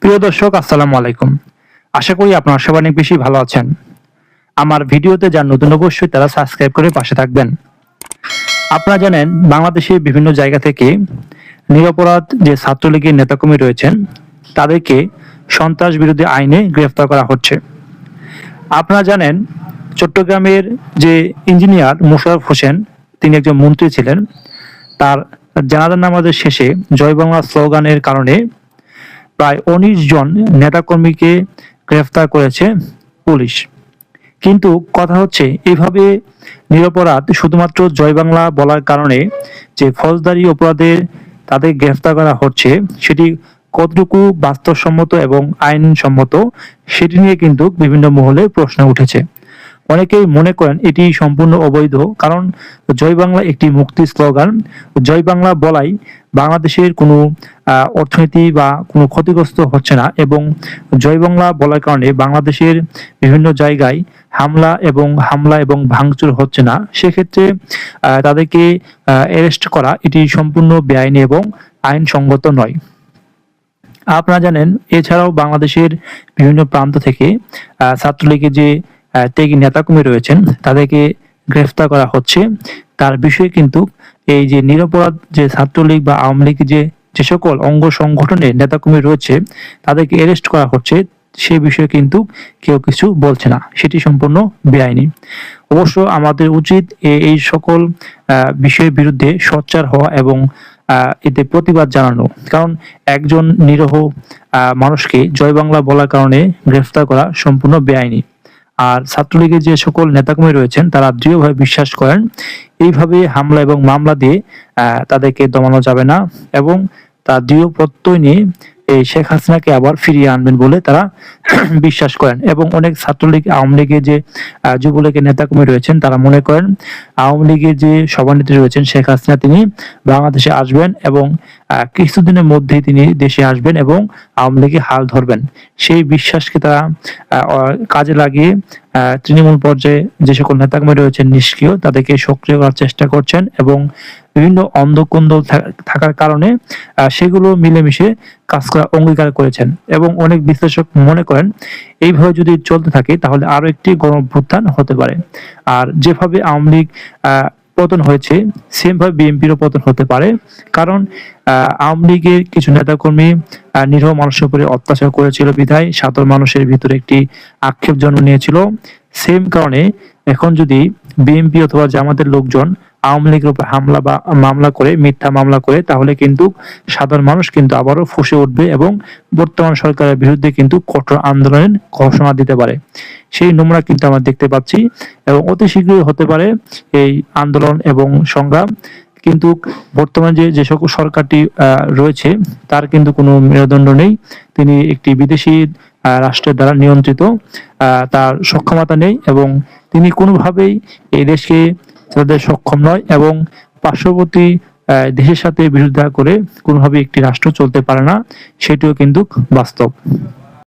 প্রিয় দর্শক, আসসালামু আলাইকুম। আশা করি আপনারা সবাই অনেক বেশি ভালো আছেন। আমার ভিডিওতে যারা নতুন অবশ্যই তারা সাবস্ক্রাইব করে পাশে থাকবেন। আপনারা জানেন বাংলাদেশের বিভিন্ন জায়গা থেকে নিরপরাধ যে ছাত্রলীগের নেতাকর্মী রয়েছেন তাদেরকে সন্ত্রাস বিরোধী আইনে গ্রেফতার করা হচ্ছে। আপনারা জানেন চট্টগ্রামের যে ইঞ্জিনিয়ার মোশাররফ হোসেন, তিনি একজন মন্ত্রী ছিলেন। তার জানাজা নামাজের শেষে জয় বাংলা স্লোগানের কারণে প্রায় ১৯ জন নেতাকর্মীকে গ্রেফতার করেছে পুলিশ। কিন্তু কথা হচ্ছে, এইভাবে নিরপরাধ শুধুমাত্র জয় বাংলা বলার কারণে যে ফৌজদারি অপরাধে তাদের গ্রেফতার করা হচ্ছে, সেটি কতটুকু বাস্তবসম্মত এবং আইনসম্মত সেটি নিয়ে কিন্তু বিভিন্ন মহলে প্রশ্ন উঠেছে। অনেকেই মনে করেন এটি সম্পূর্ণ অবৈধ, কারণ জয় বাংলা একটি মুক্তি স্লোগান। জয় বাংলা বলাই বাংলাদেশের কোনো অর্থনীতি বা কোনো ক্ষতিগ্রস্ত হচ্ছে না, এবং জয় বাংলা বলার কারণে বাংলাদেশের বিভিন্ন জায়গায় হামলা এবং ভাঙচুর হচ্ছে না। সেক্ষেত্রে তাদেরকে অ্যারেস্ট করা এটি সম্পূর্ণ বেআইনি এবং আইনসঙ্গত নয়। আপনারা জানেন এছাড়াও বাংলাদেশের বিভিন্ন প্রান্ত থেকে ছাত্রলীগের যে ত্যাগী নেতাকর্মী রয়েছেন তাদেরকে গ্রেফতার করা হচ্ছে। তার বিষয়ে কিন্তু এই যে নিরপরাধ যে ছাত্রলীগ বা আওয়ামী লীগ যে সকল অঙ্গ সংগঠনের নেতাকর্মী রয়েছে তাদেরকে অ্যারেস্ট করা হচ্ছে, সে বিষয়ে কিন্তু কেউ কিছু বলছে না, সেটি সম্পূর্ণ বেআইনি। অবশ্য আমাদের উচিত এই সকল বিষয়ের বিরুদ্ধে সোচ্চার হওয়া এবং এতে প্রতিবাদ জানানো, কারণ একজন নিরীহ মানুষকে জয় বাংলা বলার কারণে গ্রেফতার করা সম্পূর্ণ বেআইনি। আর ছাত্রলীগের যে সকল নেতাকর্মী রয়েছেন তারা দৃঢ়ভাবে বিশ্বাস করেন এইভাবে হামলা এবং মামলা দিয়ে তাদেরকে দমানো যাবে না, এবং তার দৃঢ় প্রত্যয় নিয়ে এই শেখ হাসিনাকে আবার ফিরিয়ে আনবেন বলে তারা বিশ্বাস করেন। এবং অনেক ছাত্রলীগ আওয়ামী লীগের যে যুবলীগের নেতাকর্মী রয়েছেন তারা মনে করেন আওয়ামী লীগের যে সভানেত্রী রয়েছেন শেখ হাসিনা, তিনি বাংলাদেশে আসবেন এবং কিছুদিনের মধ্যেই তিনি দেশে আসবেন এবং আওয়ামী লীগের হাল ধরবেন। সেই বিশ্বাসকে তারা কাজে লাগিয়ে তৃণমূল পর্যায়ে যে সকল নেতাকর্মী রয়েছেন নিষ্ক্রিয়, তাদেরকে সক্রিয় করার চেষ্টা করছেন এবং বিভিন্ন অন্ধকুন্দল থাকার কারণে সেগুলো মিলেমিশে কাজ করা অঙ্গীকার করেছেন। এবং অনেক বিশ্লেষক মনে করেন এইভাবে যদি চলতে থাকে তাহলে আরো একটি গণঅভ্যুত্থান হতে পারে। আর যেভাবে আওয়ামী লীগ পতন হয়েছে সেম ভাবে বিএনপিরও পতন হতে পারে, কারণ আওয়ামী লীগের কিছু নেতাকর্মী নিরীহ মানুষের উপরে অত্যাচার করেছিল বিধায় সাধারণ মানুষের ভিতরে একটি আক্ষেপ জন্ম নিয়েছিল। সেম কারণে এখন যদি বিএনপি অথবা জামাতের লোকজন আওয়ামী লীগের উপর হামলা বা মামলা করে, মিথ্যা মামলা করে, তাহলে কিন্তু সাধারণ মানুষ কিন্তু আবারও ফুঁসে উঠবে এবং বর্তমান সরকারের বিরুদ্ধে কিন্তু কঠোর আন্দোলনের ঘোষণা দিতে পারে। সেই নমুনা কিন্তু আমরা দেখতে পাচ্ছি এবং অতি শীঘ্রই হতে পারে এই আন্দোলন এবং সংগ্রাম। কিন্তু বর্তমানে যে সকল সরকারটি রয়েছে তার কিন্তু কোনো মেরুদণ্ড নেই। তিনি একটি বিদেশি রাষ্ট্রের দ্বারা নিয়ন্ত্রিত, তার সক্ষমতা নেই এবং তিনি কোনোভাবেই এই দেশকে তাদের সক্ষম নয়, এবং পার্শ্ববর্তী দেশের সাথে বিরোধিতা করে কোনোভাবে একটি রাষ্ট্র চলতে পারে না, সেটিও কিন্তু বাস্তব।